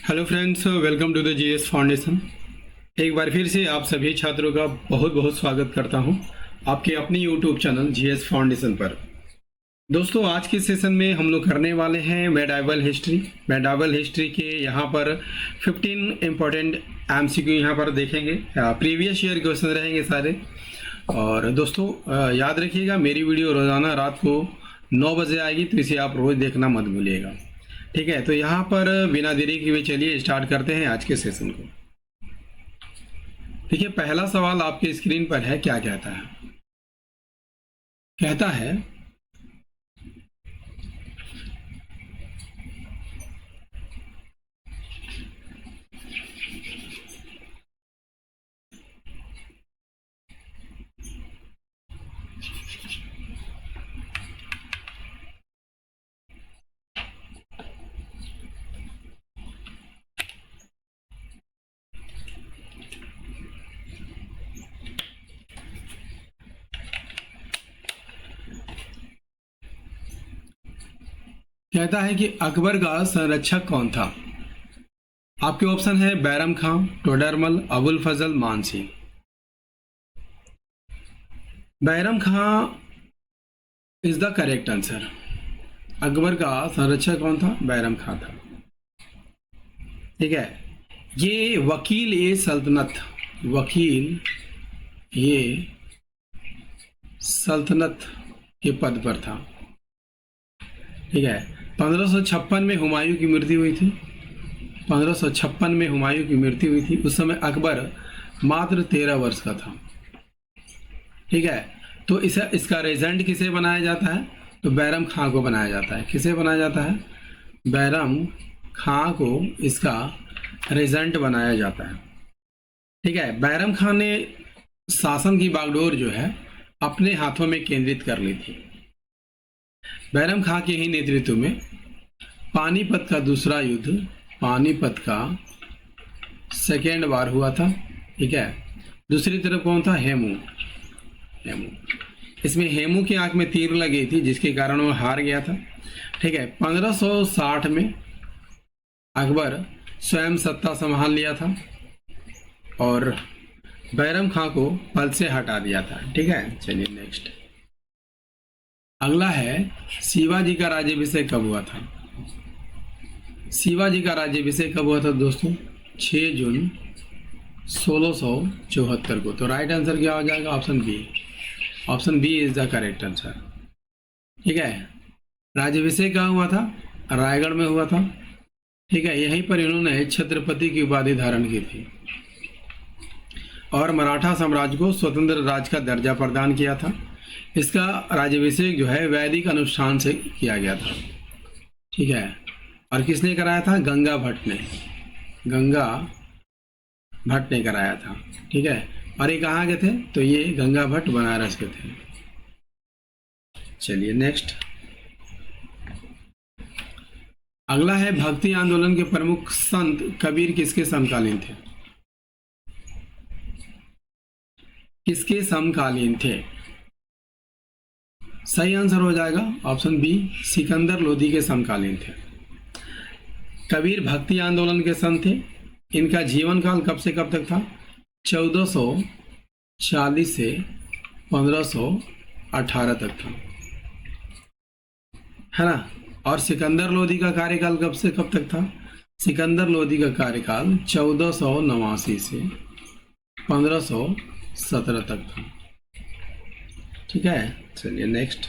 Hello friends, welcome to the GS foundation. एक बार फिर से आप सभी छात्रों का बहुत बहुत स्वागत करता हूं आपके अपने यूट्यूब चैनल जीएस फाउंडेशन पर। दोस्तों, आज के सेशन में हम लोग करने वाले हैं मेडाइवल हिस्ट्री के यहाँ पर 15 इम्पोर्टेंट एमसीक्यू यहाँ पर देखेंगे। प्रीवियस ईयर क्वेश्चन रहेंगे सारे। और दोस्तों याद रखिएगा, मेरी वीडियो रोज़ाना रात को 9 बजे आएगी, तो इसे आप रोज़ देखना मत भूलिएगा। ठीक है, तो यहाँ पर बिना देरी किए चलिए स्टार्ट करते हैं आज के सेशन को। देखिए, पहला सवाल आपके स्क्रीन पर है। क्या कहता है? कहता है कि अकबर का संरक्षक कौन था? आपके ऑप्शन है Bairam Khan, Todarmal, Abul Fazal, Mansingh. Bairam Khan is the correct answer. Akbar का संरक्षक कौन था? बैरम खां था। ठीक है, ये वकील ए सल्तनत के पद पर था। ठीक है, 1556 में हुमायूं की मृत्यु हुई थी। 1556 में हुमायूं की मृत्यु हुई थी। उस समय अकबर मात्र 13 वर्ष का था। ठीक है, तो इसका रेजेंट किसे बनाया जाता है? तो बैरम खां को बनाया जाता है। किसे बनाया जाता है? बैरम खां को इसका रेजेंट बनाया जाता है। ठीक है, बैरम खां ने शासन की बागडोर जो है अपने हाथों में केंद्रित कर ली थी। बैरम खां के ही नेतृत्व में पानीपत का दूसरा युद्ध, पानीपत का सेकेंड वार हुआ था। ठीक है, दूसरी तरफ कौन था? हेमू। इसमें हेमू की आंख में तीर लगी थी, जिसके कारण वो हार गया था। ठीक है, 1560 में अकबर स्वयं सत्ता संभाल लिया था और बैरम खां को पद से हटा दिया था। ठीक है, चलिए नेक्स्ट। अगला है शिवाजी का राज्याभिषेक कब हुआ था? शिवाजी का राज्याभिषेक कब हुआ था दोस्तों? 6 जून 1674 को। तो राइट आंसर क्या हो जाएगा? Option B is the correct answer. ठीक है, राज्याभिषेक कहाँ हुआ था? रायगढ़ में हुआ था। ठीक है, यहीं पर इन्होंने छत्रपति की उपाधि धारण की थी और मराठा साम्राज्य को स्वतंत्र राज्य का दर्जा प्रदान किया था। इसका राज्याभिषेक जो है वैदिक अनुष्ठान से किया गया था। ठीक है, और किसने कराया था? गंगा भट्ट ने कराया था। ठीक है, और ये कहाँ के थे? तो ये गंगा भट्ट बनारस के थे। चलिए नेक्स्ट। अगला है भक्ति आंदोलन के प्रमुख संत कबीर किसके समकालीन थे? किसके समकालीन थे? सही आंसर हो जाएगा ऑप्शन बी, सिकंदर लोधी के समकालीन थे। कबीर भक्ति आंदोलन के संत थे। इनका जीवन काल कब से कब तक था? 1440 से 1518 तक था, है ना। और सिकंदर लोधी का कार्यकाल कब से कब तक था? सिकंदर लोधी का कार्यकाल 1489 से 1517 तक था। ठीक है, चलिए नेक्स्ट।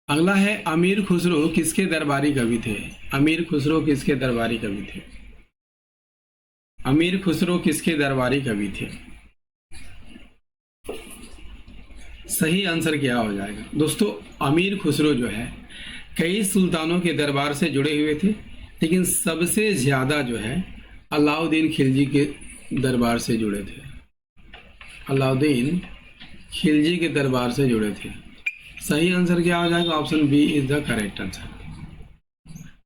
अगला है अमीर खुसरो किसके दरबारी कवि थे? अमीर खुसरो किसके दरबारी कवि थे? अमीर खुसरो किसके दरबारी कवि थे? सही आंसर क्या हो जाएगा दोस्तों? अमीर खुसरो जो है कई सुल्तानों के दरबार से जुड़े हुए थे, लेकिन सबसे ज्यादा जो है अलाउद्दीन खिलजी के दरबार से जुड़े थे। अलाउद्दीन खिलजी के दरबार से जुड़े थे। सही आंसर क्या हो जाएगा? Option B is the correct answer.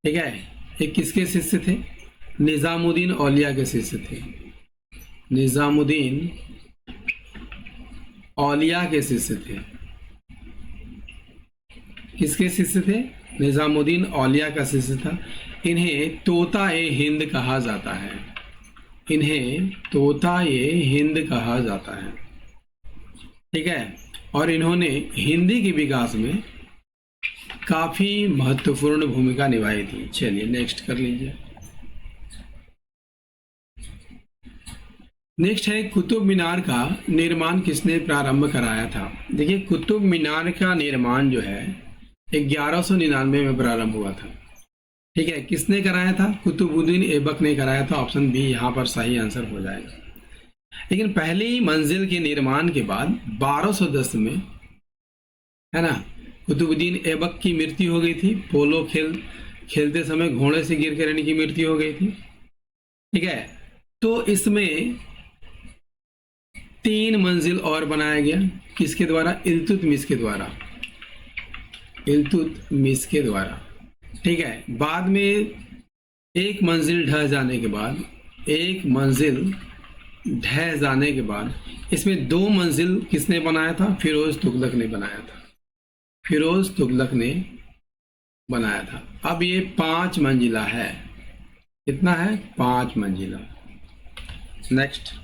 ठीक है, ये किसके शिष्य थे? निजामुद्दीन औलिया के शिष्य थे। निजामुद्दीन औलिया के शिष्य थे। किसके शिष्य थे? निजामुद्दीन औलिया का शिष्य था। इन्हें तोता ए हिंद कहा जाता है। इन्हें तोता ए हिंद कहा जाता है। ठीक है, और इन्होंने हिंदी के विकास में काफी महत्वपूर्ण भूमिका निभाई थी। चलिए नेक्स्ट कर लीजिए। नेक्स्ट है कुतुब मीनार का निर्माण किसने प्रारंभ कराया था। देखिए कुतुब मीनार का निर्माण जो है 1199 में प्रारंभ हुआ था। ठीक है, किसने कराया था? कुतुबुद्दीन ऐबक ने कराया था। ऑप्शन बी यहाँ पर सही आंसर हो जाएगा। लेकिन पहली मंजिल के निर्माण के बाद 1210 में, है ना, कुतुबुद्दीन ऐबक की मृत्यु हो गई थी। पोलो खेलते समय घोड़े से गिर कर इनकी मृत्यु हो गई थी। ठीक है, तो इसमें 3 मंजिल और बनाया गया। किसके द्वारा? इल्तुतमिश के द्वारा। इल्तुतमिश के द्वारा। ठीक है, बाद में एक मंजिल ढह जाने के बाद, इसमें 2 मंजिल किसने बनाया था? फिरोज तुगलक ने बनाया था। फिरोज तुगलक ने बनाया था। अब ये 5 मंजिला है। कितना है? 5 मंजिला। नेक्स्ट,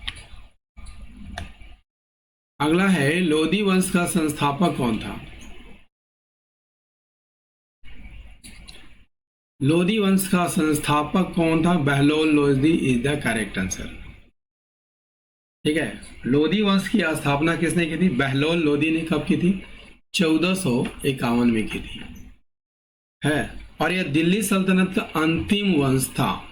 अगला है लोधी वंश का संस्थापक कौन था? लोधी वंश का संस्थापक कौन था? Bahlol Lodhi is the correct answer. ठीक है, लोधी वंश की स्थापना किसने की थी? बहलोल लोधी ने कब की थी? 1451 में की थी। है, और यह दिल्ली सल्तनत का अंतिम वंश था।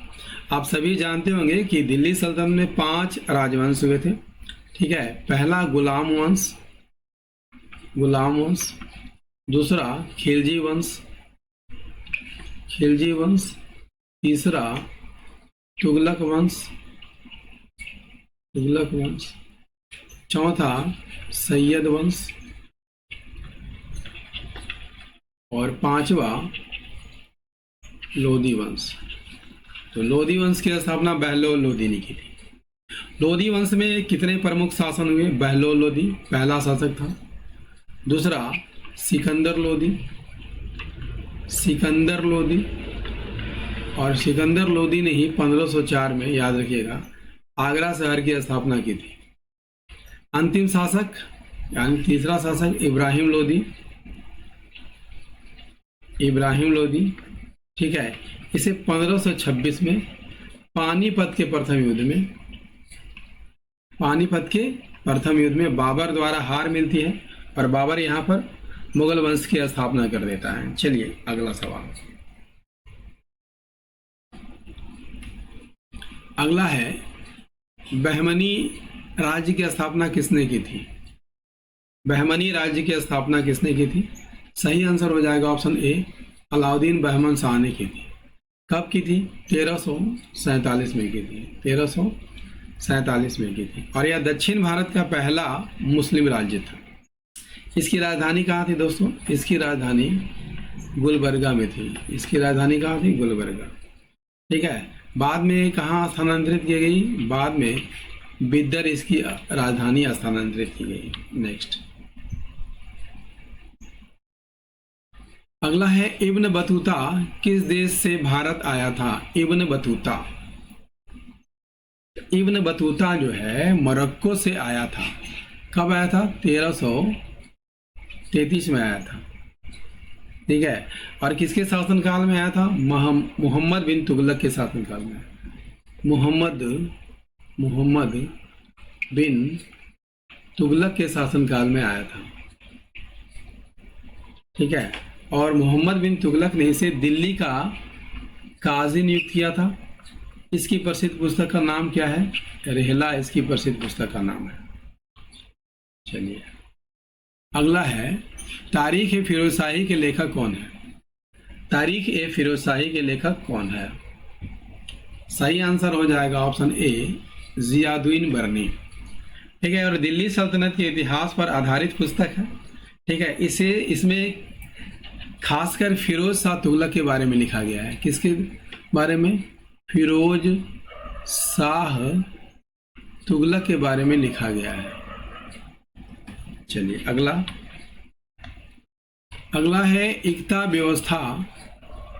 आप सभी जानते होंगे कि दिल्ली सल्तनत में 5 राजवंश हुए थे। ठीक है, पहला गुलाम वंश, दूसरा खिलजी वंश, तीसरा तुगलक वंश, चौथा सैयद वंश और 5वां लोधी वंश। तो लोधी वंश की स्थापना बहलोल लोधी ने की थी। लोधी वंश में कितने प्रमुख शासन हुए? बहलोल लोधी पहला शासक था। दूसरा सिकंदर लोधी, और सिकंदर लोधी ने ही 1504 में, याद रखिएगा, आगरा शहर की स्थापना की थी। अंतिम शासक यानी तीसरा शासक इब्राहिम लोधी। ठीक है, इसे 1526 में पानीपत के प्रथम युद्ध में बाबर द्वारा हार मिलती है और बाबर यहाँ पर मुगल वंश की स्थापना कर देता है। चलिए अगला सवाल। अगला है बहमनी राज्य की स्थापना किसने की थी? बहमनी राज्य की स्थापना किसने की थी? सही आंसर हो जाएगा ऑप्शन ए, अलाउद्दीन बहमन शाह ने की थी। कब की थी? 1347 में की थी। 1347 में की थी, और यह दक्षिण भारत का पहला मुस्लिम राज्य था। इसकी राजधानी कहाँ थी दोस्तों? इसकी राजधानी गुलबर्गा में थी। इसकी राजधानी कहाँ थी? गुलबर्गा। ठीक है, बाद में कहाँ स्थानांतरित की गई? बाद में बिदर इसकी राजधानी स्थानांतरित की गई। नेक्स्ट, अगला है इब्न बतूता किस देश से भारत आया था? इब्न बतूता जो है मोरक्को से आया था। कब आया था? 1333 में आया था। ठीक है, और किसके शासनकाल में आया था? मोहम्मद बिन तुगलक के शासनकाल में। मोहम्मद बिन तुगलक के शासनकाल में आया था। ठीक है, और मोहम्मद बिन तुगलक ने इसे दिल्ली का काजी नियुक्त किया था। इसकी प्रसिद्ध पुस्तक का नाम क्या है? रेहला इसकी प्रसिद्ध पुस्तक का नाम है। चलिए अगला है तारीख ए फिरोजशाही के लेखक कौन है? तारीख ए फिरोजशाही के लेखक कौन है? सही आंसर हो जाएगा ऑप्शन ए, जियाउद्दीन बरनी। ठीक है, और दिल्ली सल्तनत के इतिहास पर आधारित पुस्तक है। ठीक है, इसमें खासकर फिरोज शाह तुगलक के बारे में लिखा गया है। किसके बारे में? फिरोज शाह तुगलक के बारे में लिखा गया है। चलिए अगला है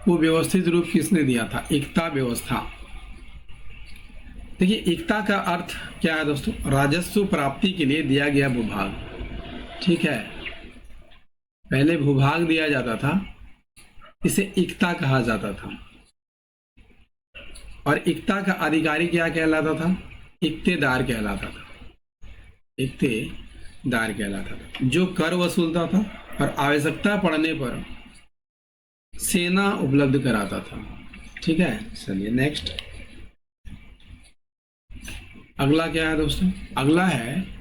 वो व्यवस्थित रूप किसने दिया था? एकता व्यवस्था। देखिए, एकता का अर्थ क्या है दोस्तों? राजस्व प्राप्ति के लिए दिया गया भूभाग। ठीक है, पहले भूभाग दिया जाता था, इसे एकता कहा जाता था। और एकता का अधिकारी क्या कहलाता था? इक्तेदार कहलाता था। इक्तेदार कहलाता था, जो कर वसूलता था और आवश्यकता पड़ने पर सेना उपलब्ध कराता था। ठीक है, चलिए नेक्स्ट। अगला क्या है दोस्तों? अगला है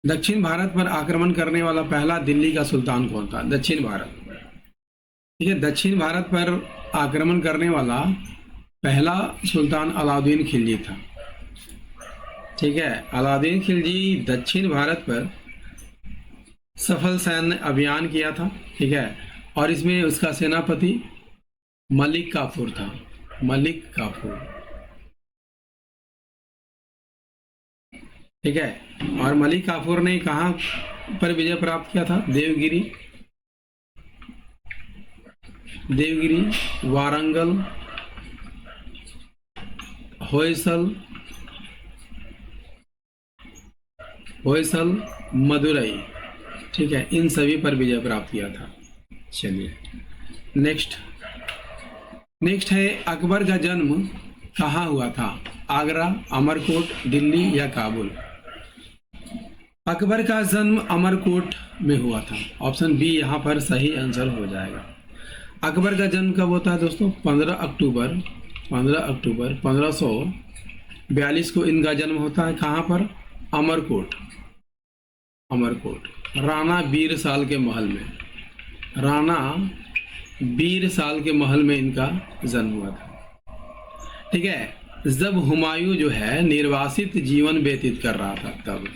दक्षिण भारत पर आक्रमण करने वाला पहला दिल्ली का सुल्तान कौन था? दक्षिण भारत। ठीक है, दक्षिण भारत पर आक्रमण करने वाला पहला सुल्तान अलाउद्दीन खिलजी था। ठीक है, अलाउद्दीन खिलजी दक्षिण भारत पर सफल सैन्य अभियान किया था। ठीक है, और इसमें उसका सेनापति मलिक काफूर था। मलिक काफूर। ठीक है, और मलिक काफूर ने कहाँ पर विजय प्राप्त किया था? देवगिरी, वारंगल, होयसल, मदुरई। ठीक है, इन सभी पर विजय प्राप्त किया था। चलिए नेक्स्ट है अकबर का जन्म कहाँ हुआ था? आगरा, अमरकोट, दिल्ली या काबुल? अकबर का जन्म अमरकोट में हुआ था। ऑप्शन बी यहाँ पर सही आंसर हो जाएगा। अकबर का जन्म कब होता है दोस्तों? 15 अक्टूबर 1542 को इनका जन्म होता है। कहाँ पर? अमरकोट। राणा बीरसाल के महल में इनका जन्म हुआ था। ठीक है, जब हुमायूं जो है निर्वासित जीवन व्यतीत कर रहा था तब।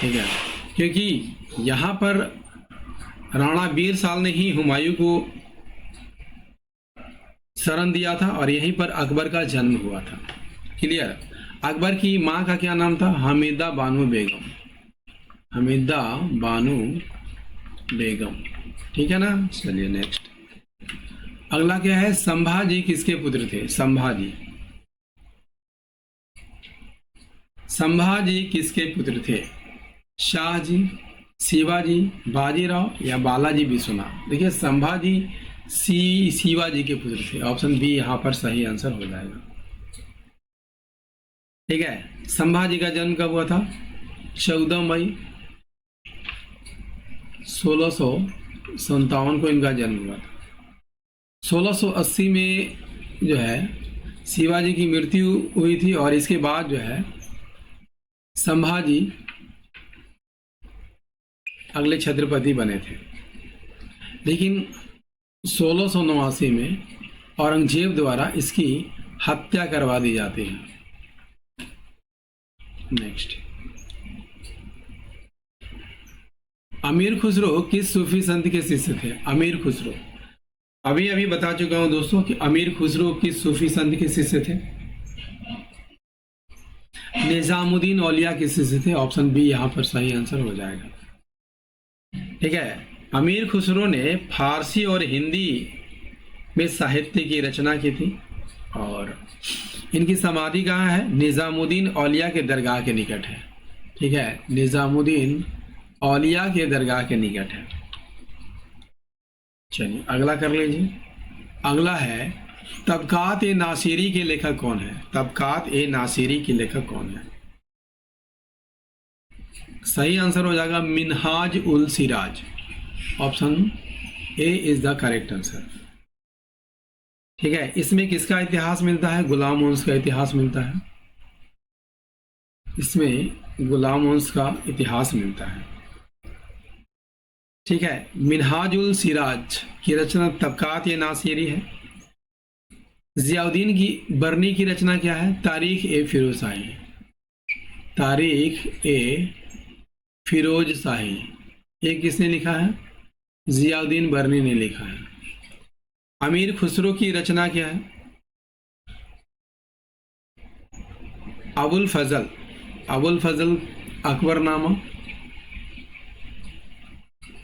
ठीक है, क्योंकि यहाँ पर राणा बीरसाल ने ही हुमायूं को शरण दिया था और यहीं पर अकबर का जन्म हुआ था। क्लियर? अकबर की माँ का क्या नाम था? हमीदा बानो बेगम। ठीक है ना? चलिए नेक्स्ट। अगला क्या है? संभाजी किसके पुत्र थे? संभाजी किसके पुत्र थे? शाहजी, शिवाजी, बाजीराव या बालाजी विश्वनाथ? देखिए, संभाजी शिवाजी के पुत्र थे। ऑप्शन बी यहाँ पर सही आंसर हो जाएगा। ठीक है, संभाजी का जन्म कब हुआ था? 14 मई 1657 को इनका जन्म हुआ था। 1680 में जो है शिवाजी की मृत्यु हुई थी और इसके बाद जो है संभाजी अगले छत्रपति बने थे। लेकिन 1689 में औरंगजेब द्वारा इसकी हत्या करवा दी जाती है। नेक्स्ट, अमीर खुसरो किस सूफी संत के शिष्य थे? अमीर खुसरो, अभी बता चुका हूं दोस्तों कि अमीर खुसरो किस सूफी संत के शिष्य थे? निजामुद्दीन औलिया के शिष्य थे। ऑप्शन बी यहाँ पर सही आंसर हो जाएगा। ठीक है, अमीर खुसरो ने फारसी और हिंदी में साहित्य की रचना की थी और इनकी समाधि कहाँ है? निजामुद्दीन औलिया के दरगाह के निकट है। ठीक है, निजामुद्दीन औलिया के दरगाह के निकट है। चलिए अगला कर लीजिए। अगला है तबकात ए नासिरी के लेखक कौन है? तबकात ए नासिरी के लेखक कौन है? सही आंसर हो जाएगा Minhaj ul Siraj. Option A is the correct answer. ठीक है, इसमें किसका इतिहास मिलता है? गुलाम वंश का इतिहास मिलता है। इसमें गुलाम वंश का इतिहास मिलता है। ठीक है, मिनहाज उल सिराज की रचना तबकात ए नासिरी है। जियाउद्दीन की बरनी की रचना क्या है? तारीख ए फिरोज शाही। तारीख ए फिरोज शाही ये किसने लिखा है? जियाउद्दीन बरनी ने लिखा है। अमीर खुसरो की रचना क्या है? अबुल फजल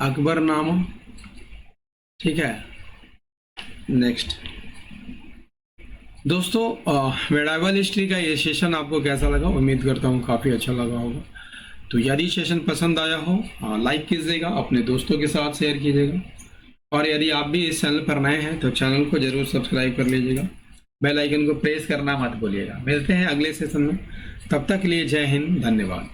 अकबरनामा। ठीक है, नेक्स्ट दोस्तों, मेडावल हिस्ट्री का ये सेशन आपको कैसा लगा? उम्मीद करता हूँ काफ़ी अच्छा लगा होगा। तो यदि सेशन पसंद आया हो लाइक कीजिएगा, अपने दोस्तों के साथ शेयर कीजिएगा, और यदि आप भी इस चैनल पर नए हैं तो चैनल को जरूर सब्सक्राइब कर लीजिएगा, बेल आइकन को प्रेस करना मत भूलिएगा। मिलते हैं अगले सेशन में, तब तक के लिए जय हिंद, धन्यवाद।